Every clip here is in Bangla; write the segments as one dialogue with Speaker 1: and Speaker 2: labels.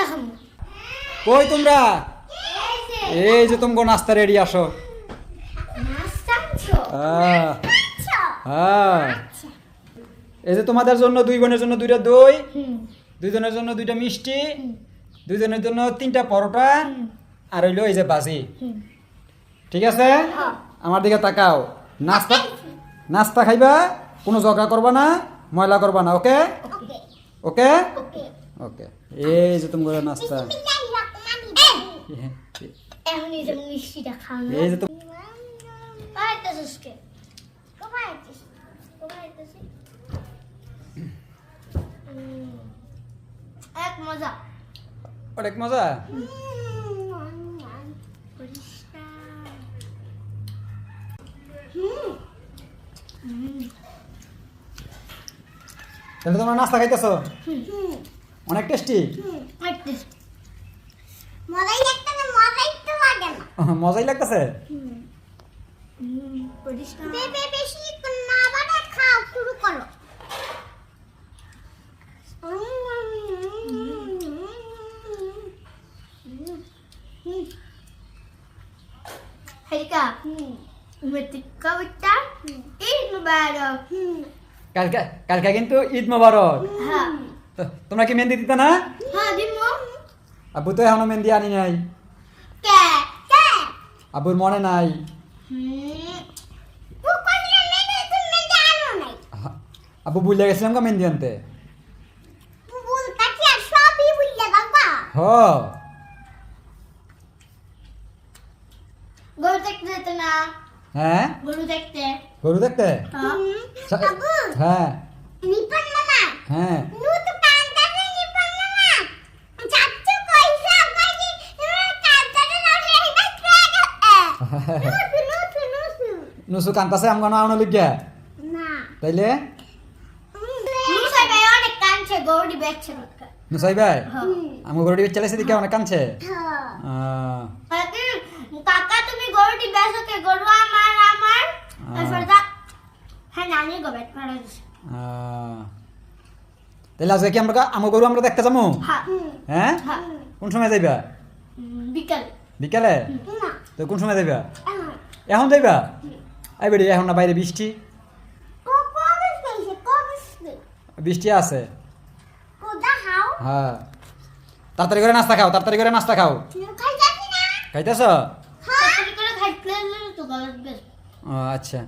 Speaker 1: খামু
Speaker 2: কই তোমরা এই যে তোমাকে নাস্তা রেডি আসো
Speaker 1: নাস্তা খাচ্ছো
Speaker 2: হ্যাঁ
Speaker 1: আচ্ছা
Speaker 2: হ্যাঁ
Speaker 1: আচ্ছা
Speaker 2: এই যে তোমাদের জন্য দুই বোনের জন্য দুইটা দই
Speaker 1: হুম
Speaker 2: দুইজনের জন্য দুইটা মিষ্টি
Speaker 1: হুম
Speaker 2: দুইজনের জন্য তিনটা পরোটা আর হইলো এই যে বাজি
Speaker 1: হুম
Speaker 2: ঠিক আছে
Speaker 1: হ্যাঁ।
Speaker 2: আমার দিকে তাকাও নাস্তা নাস্তা খাইবা কোনো ঝগড়া করবা না ময়লা করবা না ওকে
Speaker 1: ওকে
Speaker 2: ওকে
Speaker 1: ওকে
Speaker 2: ওকে এই যে তোমার নাস্তা
Speaker 1: এখন এই যে মিষ্টিটা খাওয়ানো
Speaker 2: এই যে তো
Speaker 1: পাইতেছিস এক মজা
Speaker 2: অনেক মজা তাহলে তোমরা নাস্তা খাইতেছো অনেক টেস্টি
Speaker 1: মজাই লাগতো না মজাই তো লাগে না
Speaker 2: মজাই লাগতেছে
Speaker 1: বেশি না বাড়া খাও শুরু করো Harika, umetika betta, Eid Mubarak.
Speaker 2: কালকে কালকে কিন্তু ঈদ মোবারক
Speaker 1: Ha,
Speaker 2: তোমরা কি মেহেন্দি দিতে না
Speaker 1: ha dimo.
Speaker 2: আব্বু তো এখনো মেহেন্দি আনি নাই
Speaker 1: Ke, ke.
Speaker 2: আব্বুর মনে নাই
Speaker 1: Pokoknya mende tu mende anu nai.
Speaker 2: আব্বু বুঝলে গেছিলাম কা মেহেন্দি আনতে
Speaker 1: Bubul kaki sapi bulle baba.
Speaker 2: হ
Speaker 1: Guru dekte যেত না
Speaker 2: হ্যাঁ
Speaker 1: গরু দেখতে
Speaker 2: গরু দেখতে
Speaker 1: আবু
Speaker 2: হ্যাঁ
Speaker 1: নিপন মামা
Speaker 2: হ্যাঁ
Speaker 1: নু তো কান্দাতে নিপন মামা চাচ্চু কইসা বাজি কান্দাতে লালে হিবা ক্রাক নুসু
Speaker 2: নুসু কান্তাছে আমগানো আউনো লিগা
Speaker 1: না
Speaker 2: তাইলে
Speaker 1: নুসু ভাই অনেক কাঁদছে গরুটি বেচছে লোকটা
Speaker 2: নুসাই ভাই
Speaker 1: হ্যাঁ
Speaker 2: আমগো গরুটি চালাইছে দিকে অনেক কানছে
Speaker 1: কাকা তুমি গরুটি বেচো কে গরু আমার ফরদা হ্যাঁ নানি গো বেট মারা দিছে
Speaker 2: তাইলে আজকে কি আমরা আমগো গরু আমরা দেখতে যাবো
Speaker 1: হ্যাঁ
Speaker 2: হ্যাঁ
Speaker 1: হ্যাঁ
Speaker 2: কোন সময় যাইবা
Speaker 1: বিকাল
Speaker 2: বিকালে
Speaker 1: না
Speaker 2: তো কোন সময় যাইবা এখন যাইবা এই বেড়ি এখন না বাইরে বৃষ্টি বৃষ্টি আছে হ্যাঁ তাড়াতাড়ি করে নাস্তা খাও তাড়াতাড়ি করে নাস্তা খাও খাইতেছ আচ্ছা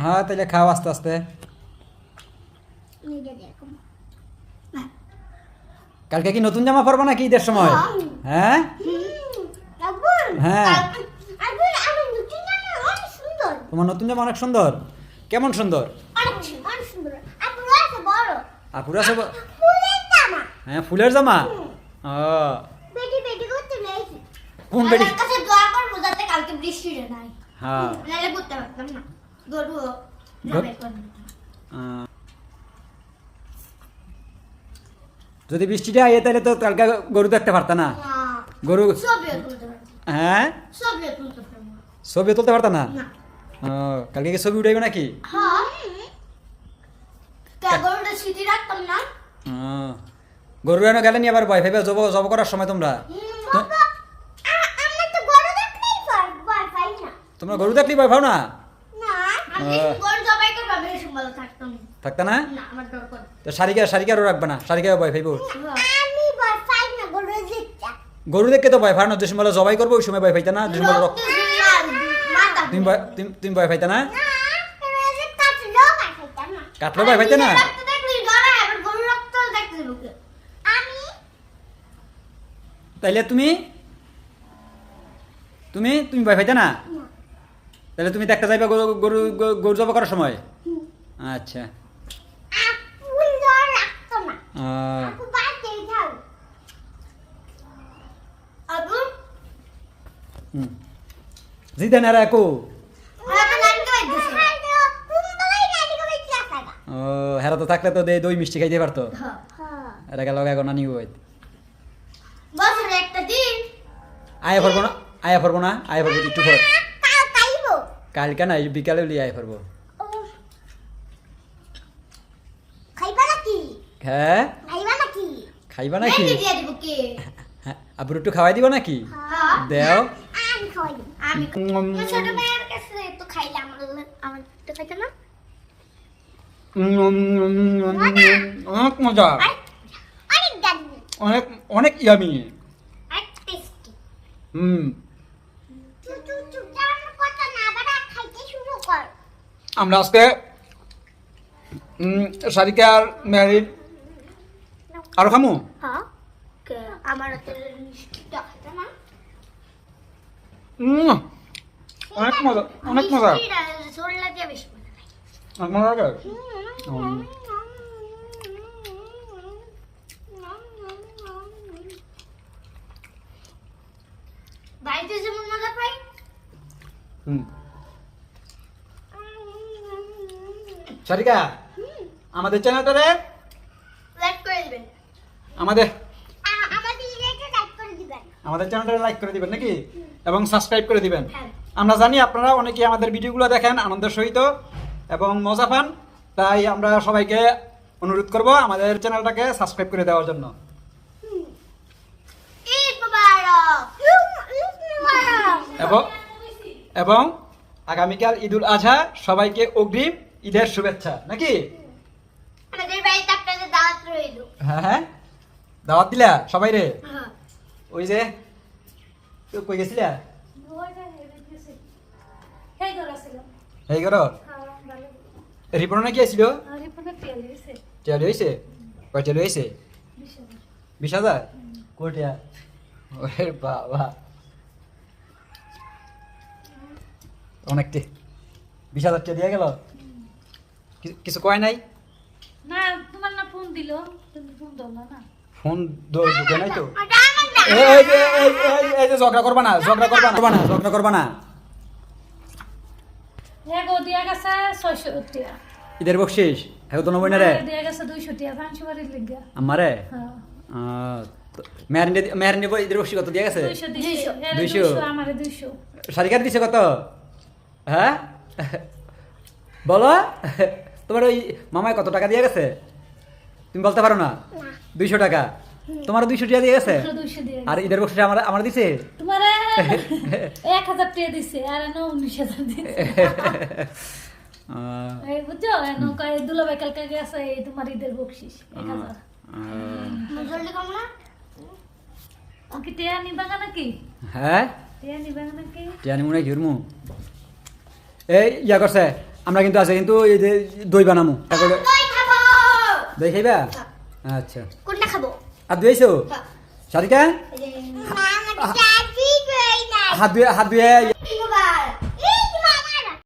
Speaker 2: হ্যাঁ তাহলে খাও আস্তে আস্তে কালকে কি নতুন জামা পরবো নাকি ঈদের সময় হ্যাঁ হ্যাঁ তোমার নতুন জামা অনেক সুন্দর কেমন সুন্দর আপুর আছে হ্যাঁ ফুলের জামা ও কোন বেডি
Speaker 1: কালকে বৃষ্টি নাই
Speaker 2: হ্যাঁ
Speaker 1: নাহলে করতে পারতাম না গরু
Speaker 2: যদি বৃষ্টিটা আইয়ে তাহলে তো কালকে গরু দেখতে পারতা না গরু হ্যাঁ ছবি তুলতে পারতা না ও কালকে কি ছবি উঠাইবে নাকি
Speaker 1: গরুটা স্মৃতি রাখতাম না
Speaker 2: গরু এনে গেলে নিয়ে আবার ভয় পাইবে জব জব করার সময় তোমরা তোমরা গরু দেখলি ভয় পাও না থাকতা না তো শারিকারও রাখবে না শারিকা ভয় পাইব গরু দেখে তো ভয় পাও না যে সময় জবাই করবো ওই সময় ভয় পাইতা না যে সময় তুমি ভয় পাইতা না কাটলো ভয় পাইতা না তাইলে তুমি তুমি তুমি ভয় পাইতা না তাহলে তুমি দেখতে যাইবা গরু গরু গরু জবা করার সময় আচ্ছা জিদে না রাখো ও হেরা তো থাকলে তো দই মিষ্টি খাইতে পারতো এরা গেল এখন নানি হইত আয়া পারবো না আয়া পারবো না আয়া পারবো একটু পর কালকে না বিকালে লিয়ে আয়া পারবো হ্যাঁ খাইবা নাকি
Speaker 1: এই দিয়ে দিব কি
Speaker 2: হ্যাঁ, আবুর একটু খাওয়াই দিবা নাকি
Speaker 1: হ্যাঁ
Speaker 2: দেও
Speaker 1: আমি খাই আমি ছোট মেয়ের কাছে তো খাইলে আমার তো খাইতে না
Speaker 2: অনেক মজা
Speaker 1: অনেক দারুণ
Speaker 2: অনেক অনেক ইয়ামি
Speaker 1: আর টেস্টি
Speaker 2: হুম
Speaker 1: চুচু জান কত না বাড়া খাইতে শুরু কর
Speaker 2: আমরা আজকে সারিকা আর ম্যারিড আরো খামু
Speaker 1: হ্যাঁ কে আমার হাতে মিষ্টিটা খাইতে না
Speaker 2: অনেক মজা অনেক মজা
Speaker 1: মিষ্টিটা ঝোলটা দিয়ে বেশি মজা লাগে
Speaker 2: অনেক মজা লাগে
Speaker 1: বাড়িতে যেমন মজা পাই
Speaker 2: হুম সারিকা আমাদের চ্যানেলটারে
Speaker 1: লাইক করে দিবেন
Speaker 2: আমাদের
Speaker 1: আমাদের ইলেক্ট্রিক লাইক করে দিবেন
Speaker 2: আমাদের চ্যানেলটারে লাইক করে দিবেন নাকি এবং সাবস্ক্রাইব করে দিবেন
Speaker 1: হ্যাঁ
Speaker 2: আমরা জানি আপনারা অনেকেই আমাদের ভিডিওগুলো দেখেন আনন্দের সহিত এবং মজা পান তাই আমরা সবাইকে অনুরোধ করব আমাদের চ্যানেলটাকে সাবস্ক্রাইব করে দেওয়ার জন্য
Speaker 1: ঈদ মুবারক ঈদ মুবারক
Speaker 2: এবং এবং আগামীকাল ঈদুল আজহা সবাইকে অগ্রিম ঈদের শুভেচ্ছা নাকি
Speaker 1: আমাদের বাড়িতে আপনাদের দাওয়াত রইল
Speaker 2: হ্যাঁ হ্যাঁ দাওয়াত দিলা সবাই রে
Speaker 1: হ্যাঁ
Speaker 2: ওই যে তুই কই গেছিলা এই করো রিপোর্ট নাকি আসছিল টিয়ালি হয়েছে কয় টিয়ালি হয়েছে 20,000 কোটিয়া ওরে বাবা অনেকটি 20,000 টাকা দিয়ে গেল কিছু কয় নাই
Speaker 3: না তোমার না ফোন দিল তুমি ফোন দাও না
Speaker 2: ফোন ঢুকে নাই তো
Speaker 1: ওটা আমার না
Speaker 2: এই যে ঝগড়া করবা না ঝগড়া করবা না
Speaker 3: এক দিয়া গেছে 600 টাকা
Speaker 2: ঈদের বকশিস হ্যাঁ তো নবই না রে
Speaker 3: দিয়া গেছে 200 টাকা ফাংশন বাড়ির লিগা
Speaker 2: আমারে
Speaker 3: হ্যাঁ
Speaker 2: মেহারিন ঈদের বকশিস কত দিয়ে গেছে
Speaker 3: 200 দিছে
Speaker 2: 200
Speaker 3: 200 আমারে 200
Speaker 2: সারিকার দিছে কত হ্যাঁ বলো তোমার ওই মামায় কত টাকা দিয়ে গেছে তুমি বলতে পারো না 200 টাকা তোমার 200 টাকা দিয়ে গেছে
Speaker 3: 200 দিয়ে
Speaker 2: আর ঈদের বকশিস আমার দিছে
Speaker 3: তোমারে 1000 টাকা দিছে আর না 19000 দিছে এই বুঝছো এনো কই দুলাভাই কালকে গেছে এই তোমার ঈদের বকশিশ 1000
Speaker 1: জলদি কম না
Speaker 3: কি টিয়া নিবা নাকি
Speaker 2: হ্যাঁ
Speaker 3: টিয়া নিবা নাকি
Speaker 2: জানি মনে ঘিরমু এই ইয়া করছে আমরা কিন্তু আছে কিন্তু এই যে দই বানামু তারপরে
Speaker 1: দই খাবো
Speaker 2: দই খাইবা আচ্ছা
Speaker 1: কোনটা খাবো
Speaker 2: হাত ধুয়েছো
Speaker 1: হ্যাঁ।
Speaker 2: সারিকা
Speaker 1: না না চাচি কই না
Speaker 2: হাত ধুয়ে